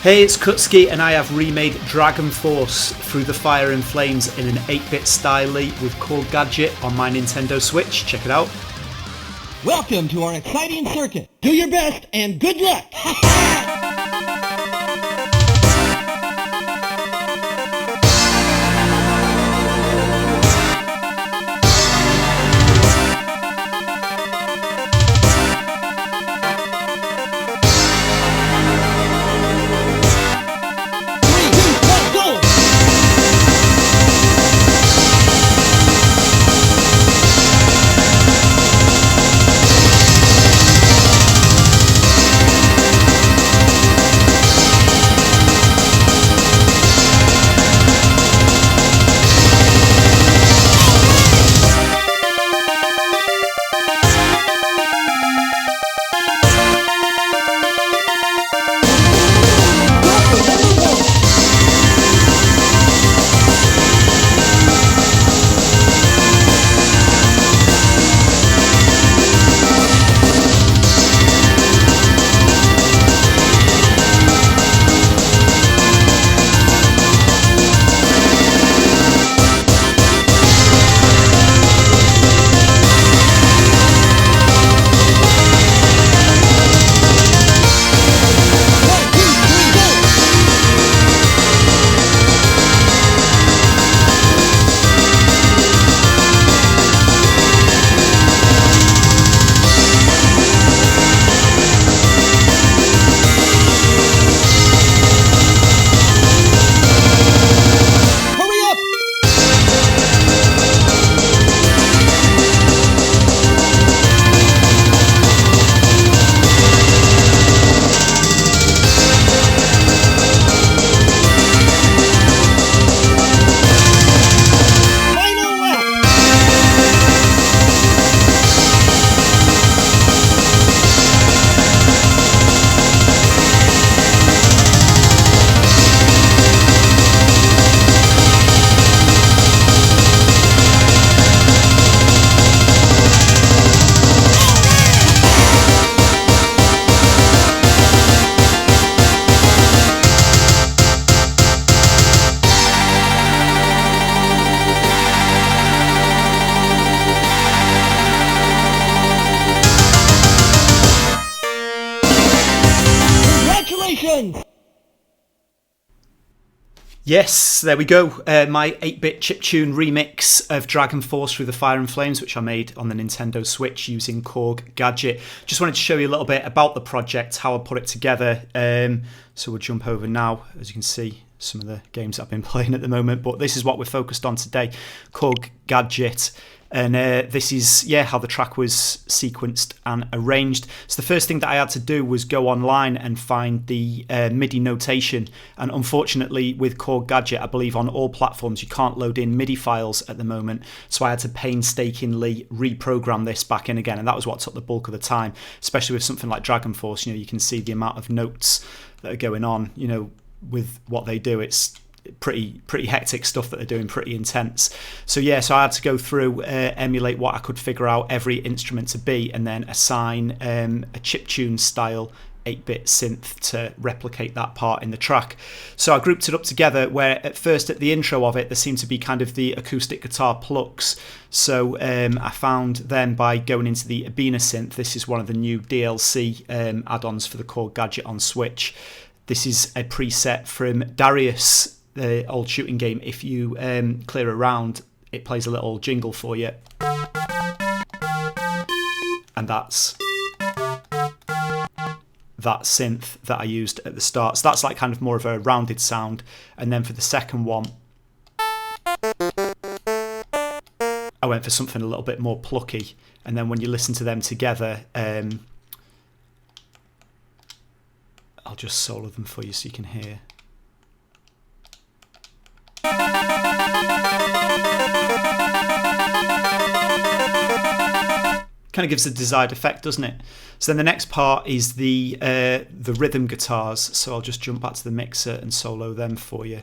Hey, it's Kutski and I have remade DragonForce Through the Fire and Flames in an 8-bit style with Korg Gadget on my Nintendo Switch. Check it out. Welcome to our exciting circuit. Do your best and good luck! Yes, there we go. My 8-bit chiptune remix of DragonForce Through the Fire and Flames, which I made on the Nintendo Switch using Korg Gadget. Just wanted to show you a little bit about the project, how I put it together. So we'll jump over now, as you can see, some of the games I've been playing at the moment. But this is what we're focused on today, Korg Gadget. And this is, how the track was sequenced and arranged. So the first thing that I had to do was go online and find the MIDI notation. And unfortunately, with Korg Gadget, I believe on all platforms, you can't load in MIDI files at the moment. So I had to painstakingly reprogram this back in again. And that was what took the bulk of the time, especially with something like DragonForce. You can see the amount of notes that are going on, with what they do. It's pretty hectic stuff that they're doing, pretty intense. So I had to go through, emulate what I could figure out every instrument to be, and then assign a chiptune style 8-bit synth to replicate that part in the track. So I grouped it up together where at first at the intro of it there seemed to be kind of the acoustic guitar plucks. So I found them by going into the Ebina synth. This is one of the new DLC add-ons for the Korg Gadget on Switch. This is a preset from Darius, the old shooting game. If you clear a round, it plays a little jingle for you. And that's that synth that I used at the start. So that's like kind of more of a rounded sound. And then for the second one, I went for something a little bit more plucky. And then when you listen to them together, I'll just solo them for you so you can hear. Kind of gives the desired effect, doesn't it? So then the next part is the rhythm guitars. So I'll just jump back to the mixer and solo them for you.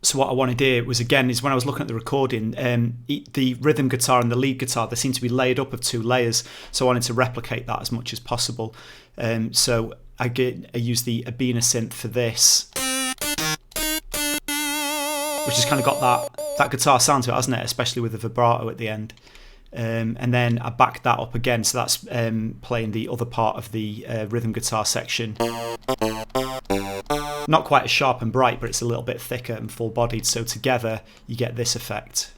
So what I wanted here was, again, is when I was looking at the recording, the rhythm guitar and the lead guitar, they seem to be layered up of 2 layers. So I wanted to replicate that as much as possible. So I use the Ebina synth for this, which has kind of got that guitar sound to it, hasn't it? Especially with the vibrato at the end. And then I back that up again, so that's playing the other part of the rhythm guitar section. Not quite as sharp and bright, but it's a little bit thicker and full-bodied, so together you get this effect.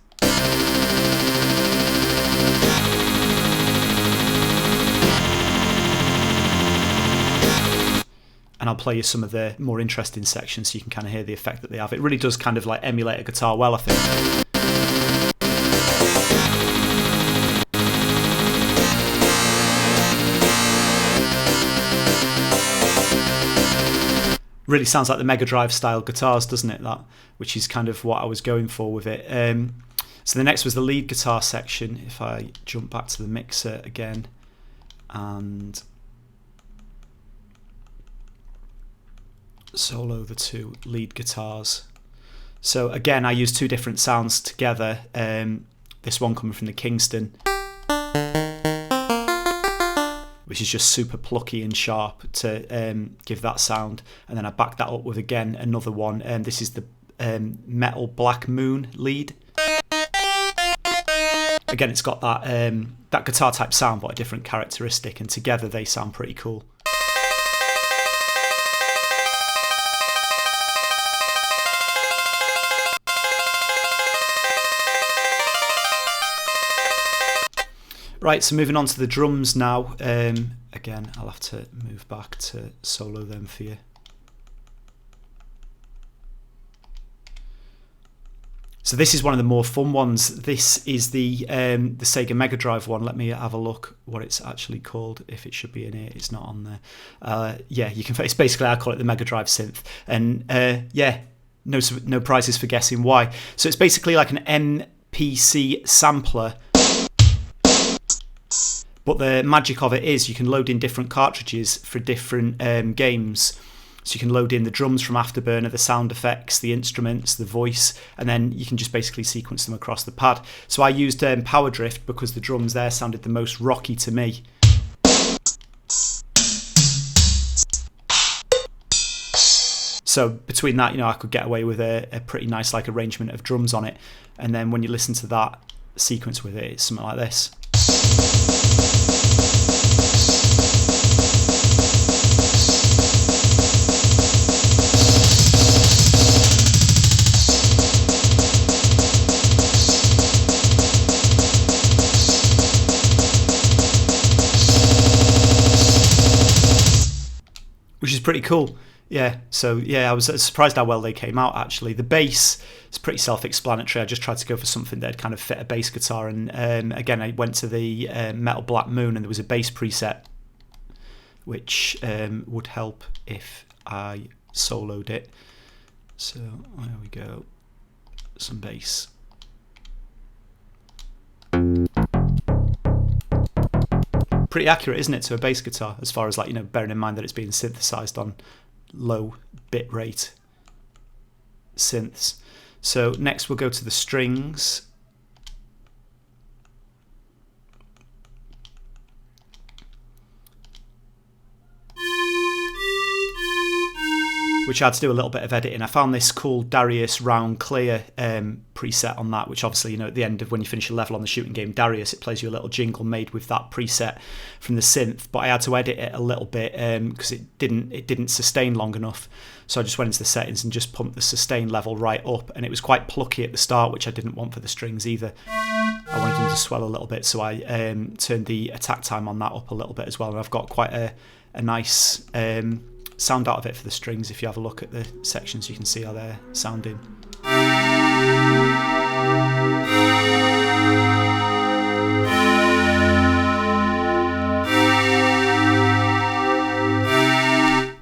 And I'll play you some of the more interesting sections so you can kind of hear the effect that they have. It really does kind of like emulate a guitar well, I think. Really sounds like the Mega Drive style guitars, doesn't it? That, which is kind of what I was going for with it. So the next was the lead guitar section. If I jump back to the mixer again and solo the two lead guitars. So again, I use two different sounds together. This one coming from the Kingston, which is just super plucky and sharp to give that sound, and then I back that up with again another one, and this is the Metal Black Moon lead. Again, it's got that guitar type sound but a different characteristic, and together they sound pretty cool. Right, so moving on to the drums now. Again, I'll have to move back to solo them for you. So this is one of the more fun ones. This is the Sega Mega Drive one. Let me have a look what it's actually called. If it should be in here, it's not on there. Yeah, you can. It's basically, I call it the Mega Drive synth, and yeah, no prizes for guessing why. So it's basically like an MPC sampler. But the magic of it is you can load in different cartridges for different games. So you can load in the drums from Afterburner, the sound effects, the instruments, the voice, and then you can just basically sequence them across the pad. So I used Power Drift because the drums there sounded the most rocky to me. So between that, I could get away with a pretty nice like arrangement of drums on it. And then when you listen to that sequence with it, it's something like this. Which is pretty cool. Yeah, so yeah, I was surprised how well they came out actually. The bass is pretty self-explanatory. I just tried to go for something that kind of fit a bass guitar, and again I went to the Metal Black Moon, and there was a bass preset which would help if I soloed it. So there we go, some bass. Pretty accurate, isn't it, to a bass guitar, as far as like, bearing in mind that it's being synthesized on low bit rate synths. So next we'll go to the strings. Which I had to do a little bit of editing. I found this cool Darius Round Clear preset on that, which obviously, at the end of when you finish a level on the shooting game Darius, it plays you a little jingle made with that preset from the synth. But I had to edit it a little bit because it didn't sustain long enough. So I just went into the settings and just pumped the sustain level right up, and it was quite plucky at the start, which I didn't want for the strings either. I wanted them to swell a little bit, so I turned the attack time on that up a little bit as well, and I've got quite a nice sound out of it for the strings. If you have a look at the sections, you can see how they're sounding.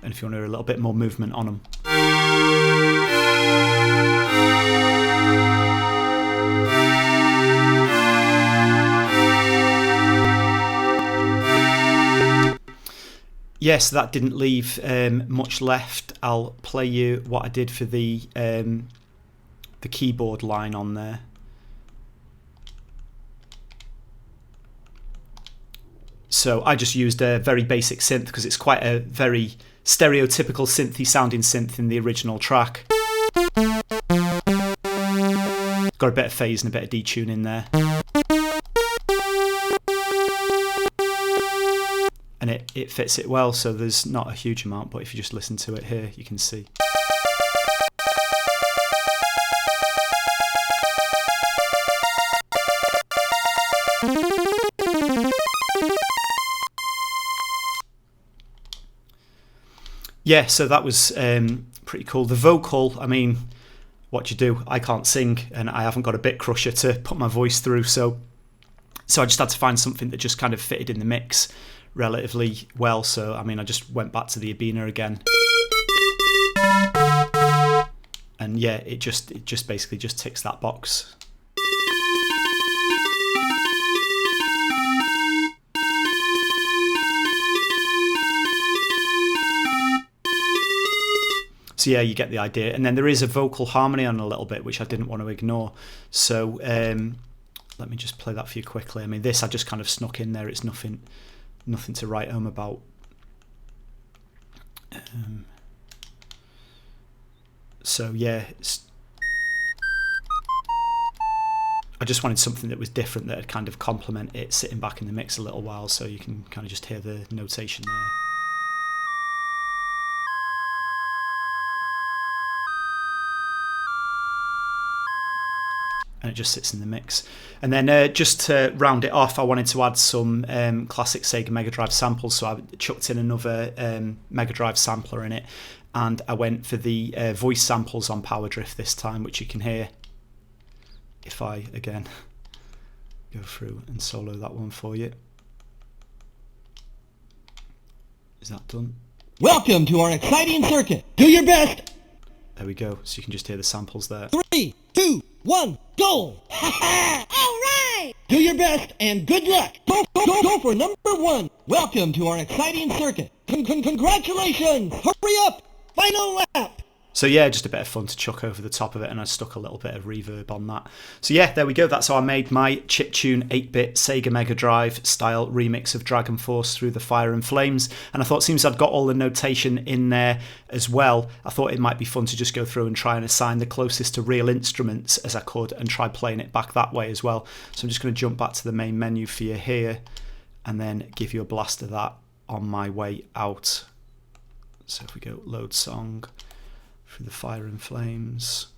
And if you want to hear a little bit more movement on them. Yes, that didn't leave much left. I'll play you what I did for the keyboard line on there. So I just used a very basic synth because it's quite a very stereotypical synthy sounding synth in the original track. Got a bit of phase and a bit of detune in there. And it fits it well, so there's not a huge amount, but if you just listen to it here, you can see. Yeah, so that was pretty cool. The vocal, I mean, what do you do? I can't sing, and I haven't got a bit crusher to put my voice through, so I just had to find something that just kind of fitted in the mix relatively well. So I mean, I just went back to the Ebina again, and yeah, it just basically just ticks that box. So yeah, you get the idea. And then there is a vocal harmony on a little bit, which I didn't want to ignore. So let me just play that for you quickly. I mean, this I just kind of snuck in there. It's nothing to write home about. So yeah, I just wanted something that was different, that would kind of complement it sitting back in the mix a little while, so you can kind of just hear the notation there. And it just sits in the mix. And then just to round it off, I wanted to add some classic Sega Mega Drive samples, so I chucked in another Mega Drive sampler in it, and I went for the voice samples on Power Drift this time, which you can hear if I, again, go through and solo that one for you. Is that done? Welcome to our exciting circuit. Do your best. There we go, so you can just hear the samples there. 3, 2, 1, go! All right! Do your best and good luck. Go for number 1. Welcome to our exciting circuit. Congratulations! Hurry up! Final lap! So yeah, just a bit of fun to chuck over the top of it, and I stuck a little bit of reverb on that. So yeah, there we go. That's how I made my chiptune 8-bit Sega Mega Drive style remix of DragonForce Through the Fire and Flames. And I thought, since I'd got all the notation in there as well, I thought it might be fun to just go through and try and assign the closest to real instruments as I could, and try playing it back that way as well. So I'm just going to jump back to the main menu for you here, and then give you a blast of that on my way out. So if we go load song, Through the Fire and Flames.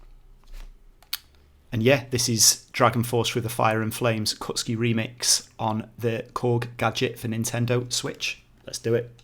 And yeah, this is DragonForce Through the Fire and Flames Kutski remix on the Korg Gadget for Nintendo Switch. Let's do it.